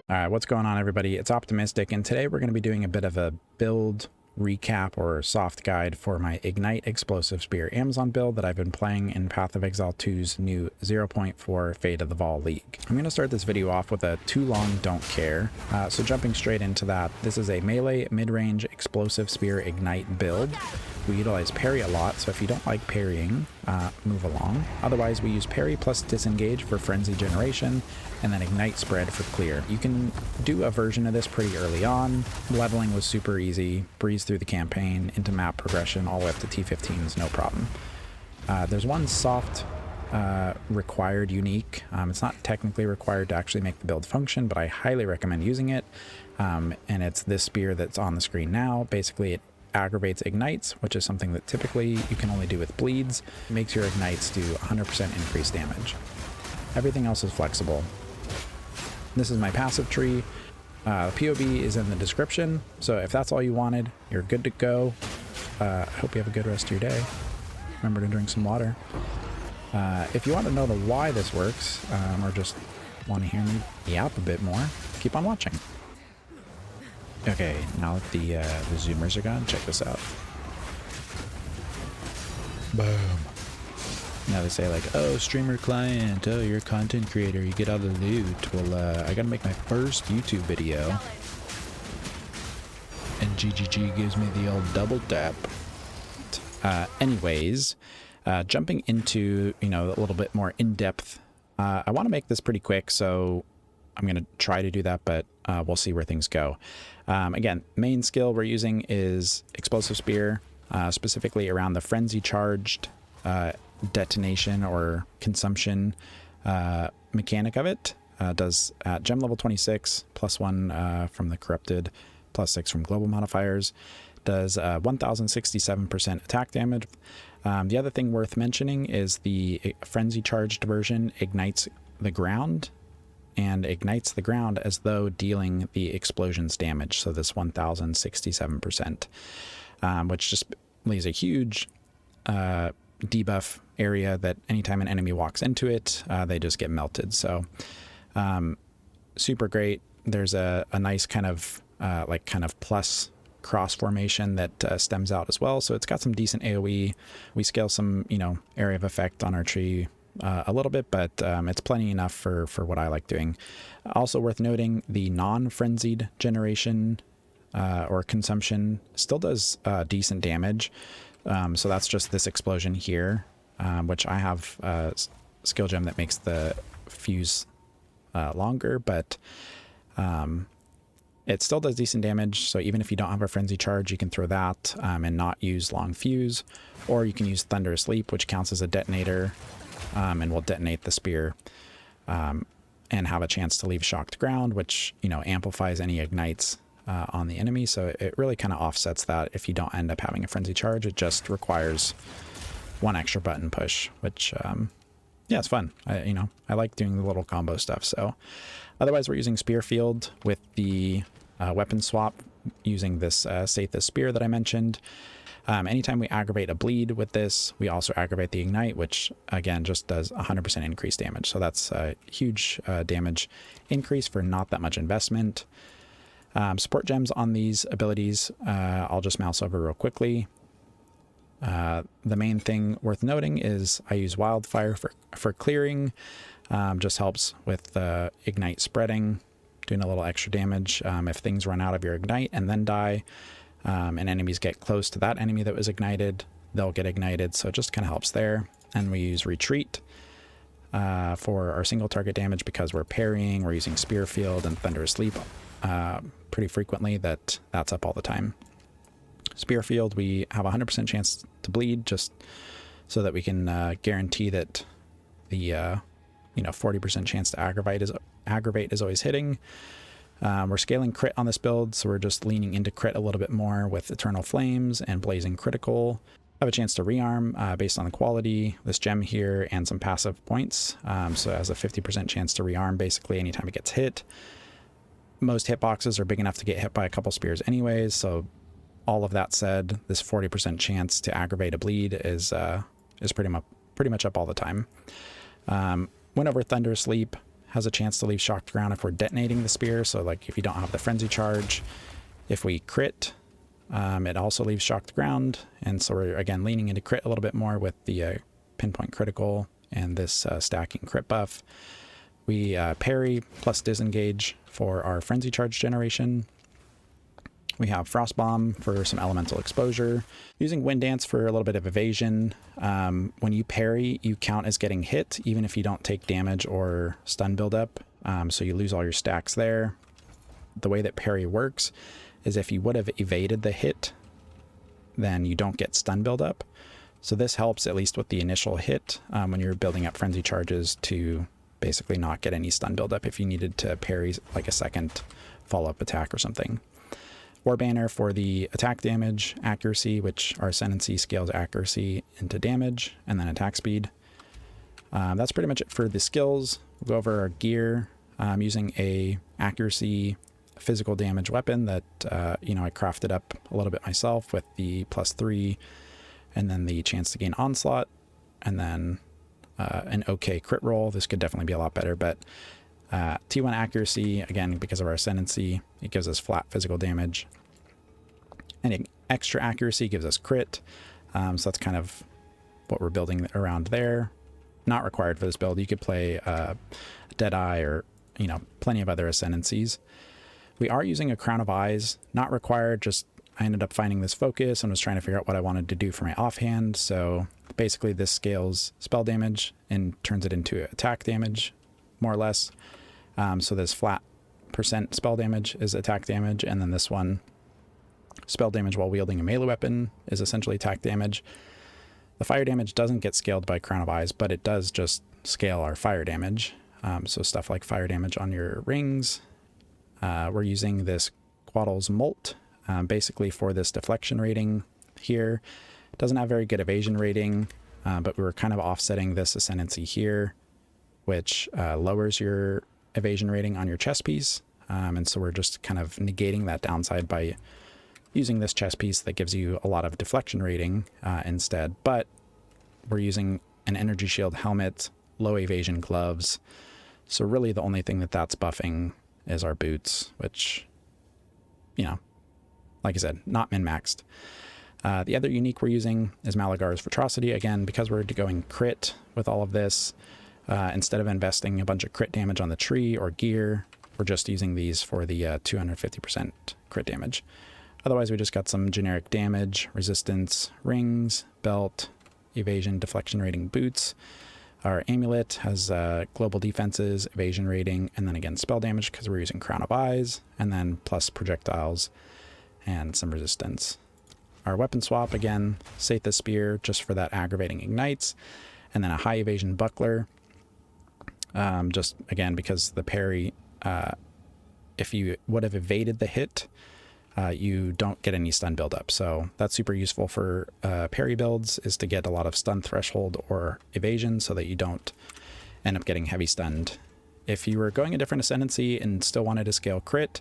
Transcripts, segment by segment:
All right, what's going on, everybody? It's Optimistic, and today we're going to be doing a bit of a build recap or soft guide for my Ignite Explosive Spear Amazon build that I've been playing in Path of Exile 2's new 0.4 Fate of the Vol League. I'm going to start this video off with a too long don't care. So jumping straight into that, this is a melee mid-range explosive spear Ignite build. We utilize parry a lot, so if you don't like parrying, move along. Otherwise, we use parry plus disengage for frenzy generation, and then ignite spread for clear. You can do a version of this pretty early on. Leveling was super easy, breeze through the campaign, into map progression, all the way up to T15s, no problem. There's one soft required unique. It's not technically required to actually make the build function, but I highly recommend using it. And it's this spear that's on the screen now. Basically, it aggravates ignites, which is something that typically you can only do with bleeds. It makes your ignites do 100% increased damage. Everything else is flexible. This is my passive tree. PoB is in the description, so if that's all you wanted, you're good to go. I hope you have a good rest of your day. Remember to drink some water. If you want to know the why this works, or just want to hear me yap a bit more, keep on watching. Okay, now that the zoomers are gone, check this out. Boom. Now they say like, oh, streamer client, oh, you're a content creator, you get all the loot. Well, I gotta make my first YouTube video. And GGG gives me the old double tap. Anyways, jumping into, a little bit more in-depth, I want to make this pretty quick, so I'm going to try to do that, but we'll see where things go. Again, main skill we're using is Explosive Spear, specifically around the Frenzy Charged detonation or consumption mechanic of it. Does at gem level 26, +1 from the Corrupted, +6 from global modifiers. Does 1067% attack damage. The other thing worth mentioning is the Frenzy Charged version ignites the ground, and ignites the ground as though dealing the explosions damage. So this 1067%, which just leaves a huge debuff area that anytime an enemy walks into it, they just get melted. So super great. There's a nice kind of plus cross formation that stems out as well. So it's got some decent AoE. We scale some, area of effect on our tree a little bit, but it's plenty enough for what I like doing. Also worth noting, the non-frenzied generation or consumption still does decent damage. So that's just this explosion here, which I have a skill gem that makes the fuse longer, but it still does decent damage. So even if you don't have a frenzy charge, you can throw that and not use long fuse, or you can use Thunderous Leap, which counts as a detonator. And will detonate the spear and have a chance to leave shocked ground, which, amplifies any ignites on the enemy. So it really kind of offsets that if you don't end up having a frenzy charge. It just requires one extra button push, which, yeah, it's fun. I like doing the little combo stuff. So otherwise, we're using Spear Field with the weapon swap using this Sathis spear that I mentioned. Anytime we aggravate a bleed with this, we also aggravate the ignite, which again just does 100% increased damage. So that's a huge damage increase for not that much investment. Support gems on these abilities, I'll just mouse over real quickly. The main thing worth noting is I use Wildfire for clearing. Just helps with ignite spreading, doing a little extra damage. If things run out of your ignite and then die, and enemies get close to that enemy that was ignited, they'll get ignited. So it just kind of helps there. And we use Retreat for our single target damage because we're parrying. We're using Spear Field and Thunderous Leap pretty frequently. That's up all the time. Spear Field, we have a 100% chance to bleed, just so that we can guarantee that the 40% chance to aggravate is always hitting. We're scaling crit on this build, so we're just leaning into crit a little bit more with Eternal Flames and Blazing Critical. I have a chance to rearm based on the quality, this gem here, and some passive points. So it has a 50% chance to rearm basically anytime it gets hit. Most hitboxes are big enough to get hit by a couple spears anyways, so all of that said, this 40% chance to aggravate a bleed is pretty much up all the time. Went over Thunderous Leap, has a chance to leave shock to ground if we're detonating the spear. So like if you don't have the frenzy charge, if we crit, it also leaves shock to ground. And so we're again leaning into crit a little bit more with the pinpoint critical and this stacking crit buff. We parry plus disengage for our frenzy charge generation. We have Frost Bomb for some elemental exposure. Using Wind Dance for a little bit of evasion. When you parry, you count as getting hit, even if you don't take damage or stun buildup. So you lose all your stacks there. The way that parry works is if you would have evaded the hit, then you don't get stun buildup. So this helps at least with the initial hit when you're building up frenzy charges to basically not get any stun buildup if you needed to parry like a second follow-up attack or something. War Banner for the attack damage, accuracy, which our Ascendancy scales accuracy into damage, and then attack speed. That's pretty much it for the skills. We'll go over our gear. I'm using a accuracy physical damage weapon that I crafted up a little bit myself with the +3, and then the chance to gain onslaught, and then an okay crit roll. This could definitely be a lot better, but T1 accuracy, again, because of our Ascendancy, it gives us flat physical damage. And extra accuracy gives us crit. So that's kind of what we're building around there. Not required for this build. You could play Deadeye or, plenty of other Ascendancies. We are using a Crown of Eyes. Not required, just I ended up finding this focus and was trying to figure out what I wanted to do for my offhand. So basically this scales spell damage and turns it into attack damage, more or less. So this flat % spell damage is attack damage, and then this one, spell damage while wielding a melee weapon, is essentially attack damage. The fire damage doesn't get scaled by Crown of Eyes, but it does just scale our fire damage. So stuff like fire damage on your rings. We're using this Quaddle's Molt, basically for this deflection rating here. It doesn't have very good evasion rating, but we were kind of offsetting this Ascendancy here, which lowers your evasion rating on your chest piece. And so we're just kind of negating that downside by using this chest piece that gives you a lot of deflection rating instead. But we're using an energy shield helmet, low evasion gloves. So really the only thing that's buffing is our boots, which, like I said, not min-maxed. The other unique we're using is Malagar's Vitrocity. Again, because we're going crit with all of this, instead of investing a bunch of crit damage on the tree or gear, we're just using these for the 250% crit damage. Otherwise, we just got some generic damage, resistance, rings, belt, evasion, deflection rating boots. Our amulet has global defenses, evasion rating, and then again spell damage because we're using Crown of Eyes, and then plus projectiles and some resistance. Our weapon swap, again, Seitha's Spear just for that aggravating ignites, and then a high evasion buckler. Just again because the parry, if you would have evaded the hit, you don't get any stun buildup. So that's super useful for parry builds, is to get a lot of stun threshold or evasion so that you don't end up getting heavy stunned. If you were going a different Ascendancy and still wanted to scale crit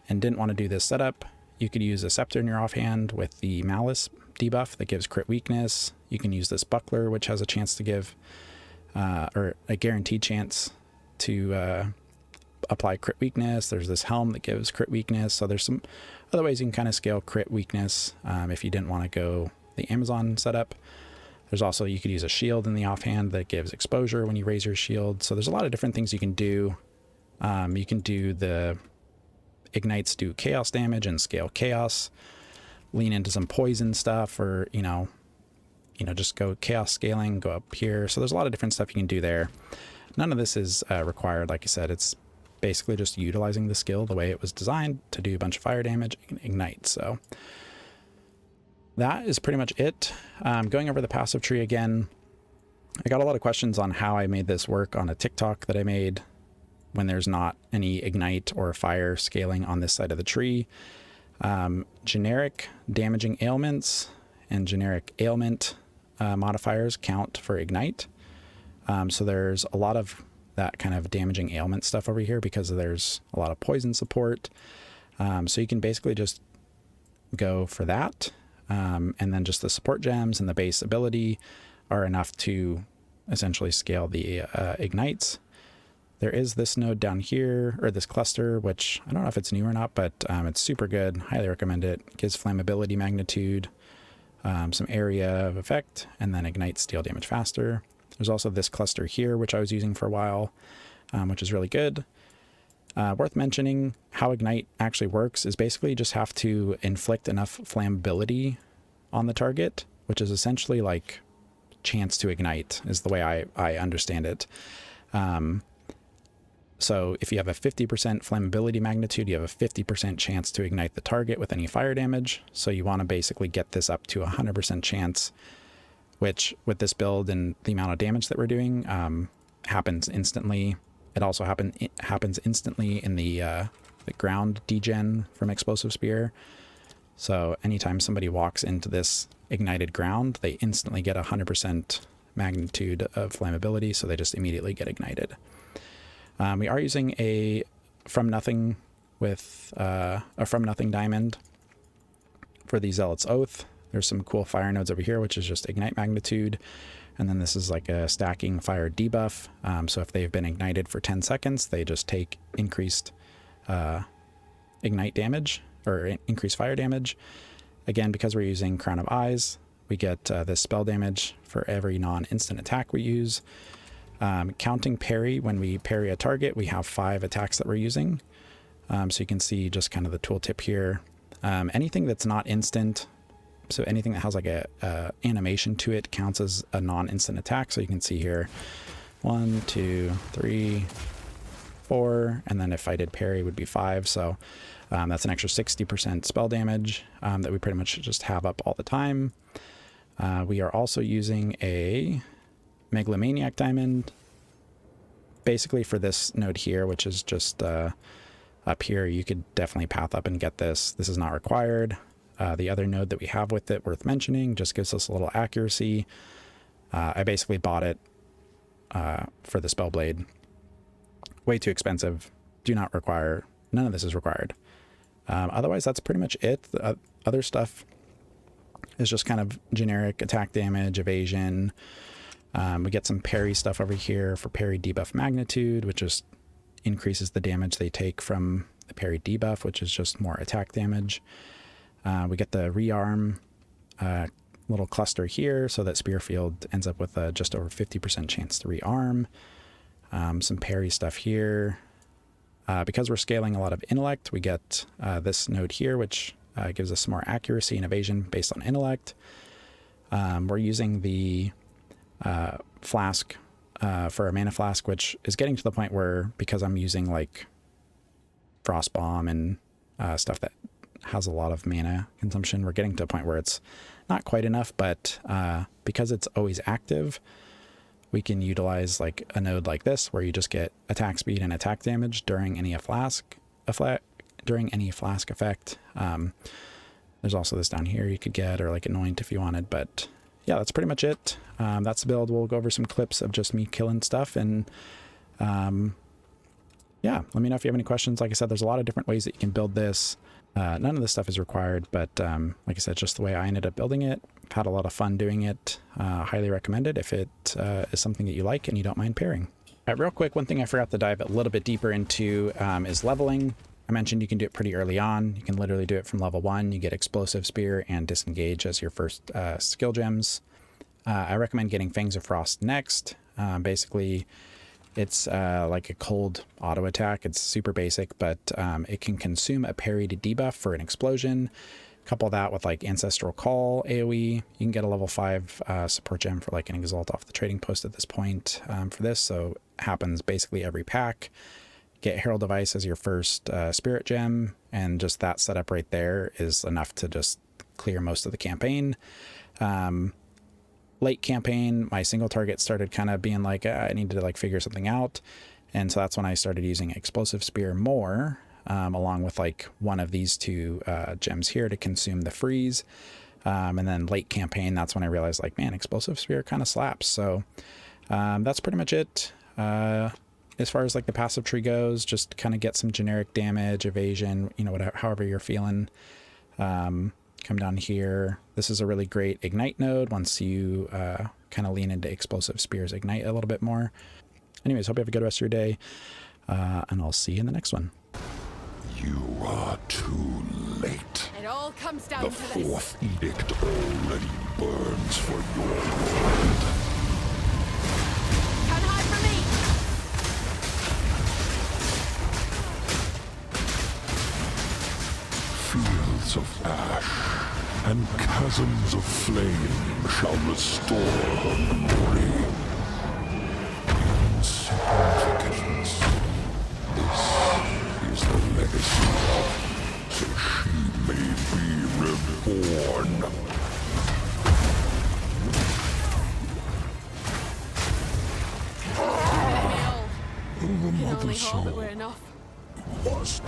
and didn't want to do this setup, you could use a Scepter in your offhand with the Malice debuff that gives crit weakness. You can use this buckler, which has a chance to give, or a guaranteed chance to apply crit weakness. There's this helm that gives crit weakness. So there's some other ways you can kind of scale crit weakness if you didn't want to go the Amazon setup. There's also, you could use a shield in the offhand that gives exposure when you raise your shield. So there's a lot of different things you can do. You can do the ignites do chaos damage and scale chaos, lean into some poison stuff, or just go chaos scaling, go up here. So there's a lot of different stuff you can do there. None of this is required. Like I said, it's basically just utilizing the skill the way it was designed to do a bunch of fire damage and ignite. So that is pretty much it. Going over the passive tree again, I got a lot of questions on how I made this work on a TikTok that I made when there's not any ignite or fire scaling on this side of the tree. Generic damaging ailments and generic ailment modifiers count for ignite. So there's a lot of that kind of damaging ailment stuff over here because there's a lot of poison support. So you can basically just go for that. And then just the support gems and the base ability are enough to essentially scale the ignites. There is this node down here, or this cluster, which I don't know if it's new or not, but it's super good. Highly recommend it. It gives flammability magnitude, some area of effect, and then ignites deal damage faster. There's also this cluster here, which I was using for a while, which is really good. Worth mentioning, how Ignite actually works is basically you just have to inflict enough flammability on the target, which is essentially like chance to ignite is the way I understand it. So if you have a 50% flammability magnitude, you have a 50% chance to ignite the target with any fire damage. So you want to basically get this up to 100% chance, which with this build and the amount of damage that we're doing happens instantly. It also happens instantly in the ground degen from Explosive Spear. So anytime somebody walks into this ignited ground, they instantly get 100% magnitude of flammability, so they just immediately get ignited. We are using a From Nothing with a From Nothing diamond for the Zealot's Oath. There's some cool fire nodes over here, which is just ignite magnitude. And then this is like a stacking fire debuff. So if they've been ignited for 10 seconds, they just take increased ignite damage or increased fire damage. Again, because we're using Crown of Eyes, we get this spell damage for every non-instant attack we use. Counting parry, when we parry a target, we have 5 attacks that we're using. So you can see just kind of the tooltip here. Anything that's not instant, so anything that has like a animation to it counts as a non-instant attack. So you can see here, 1, 2, 3, 4, and then if I did parry, it would be 5. So that's an extra 60% spell damage that we pretty much just have up all the time. We are also using a Megalomaniac Diamond, basically for this node here, which is just up here. You could definitely path up and get this. This is not required. The other node that we have with it, worth mentioning, just gives us a little accuracy. I basically bought it for the Spellblade. Way too expensive. Do not require. None of this is required. Otherwise, that's pretty much it. The other stuff is just kind of generic attack damage, evasion. We get some parry stuff over here for parry debuff magnitude, which just increases the damage they take from the parry debuff, which is just more attack damage. We get the rearm little cluster here, so that Spearfield ends up with a just over 50% chance to rearm. Some parry stuff here. Because we're scaling a lot of intellect, we get this node here, which gives us some more accuracy and evasion based on intellect. We're using the flask for a mana flask, which is getting to the point where, because I'm using like Frost Bomb and stuff that has a lot of mana consumption, we're getting to a point where it's not quite enough, but because it's always active, we can utilize like a node like this where you just get attack speed and attack damage during any flask effect. There's also this down here you could get, or like Anoint if you wanted, but yeah, that's pretty much it. That's the build. We'll go over some clips of just me killing stuff, and yeah, let me know if you have any questions. Like I said, there's a lot of different ways that you can build this. None of this stuff is required, but like I said, just the way I ended up building it. I've had a lot of fun doing it. Highly recommend it if it is something that you like and you don't mind pairing. All right, real quick, one thing I forgot to dive a little bit deeper into is leveling. I mentioned you can do it pretty early on. You can literally do it from level 1. You get Explosive Spear and Disengage as your first skill gems. I recommend getting Fangs of Frost next. Basically, it's like a cold auto attack. It's super basic, but it can consume a parry to debuff for an explosion. Couple that with like Ancestral Call AoE. You can get a level 5 support gem for like an Exalt off the trading post at this point for this. So it happens basically every pack. Get Herald of Ice as your first spirit gem, and just that setup right there is enough to just clear most of the campaign. Late campaign, my single target started kind of being like, I need to like figure something out. And so that's when I started using Explosive Spear more, along with like one of these two gems here to consume the freeze. And then late campaign, that's when I realized like, man, Explosive Spear kind of slaps. So that's pretty much it. As far as like the passive tree goes, just kind of get some generic damage, evasion, you know, whatever, however you're feeling. Come down here. This is a really great ignite node once you kind of lean into Explosive Spear's ignite a little bit more. Anyways, hope you have a good rest of your day, and I'll see you in the next one. You are too late. It all comes down The to this. fourth edict already burns for your world. Can't hide from me. Fields of ash and chasms of flame shall restore her glory. Insignificance. This is the legacy of, so she may be reborn. We The can mother only hope that soul we're enough. must.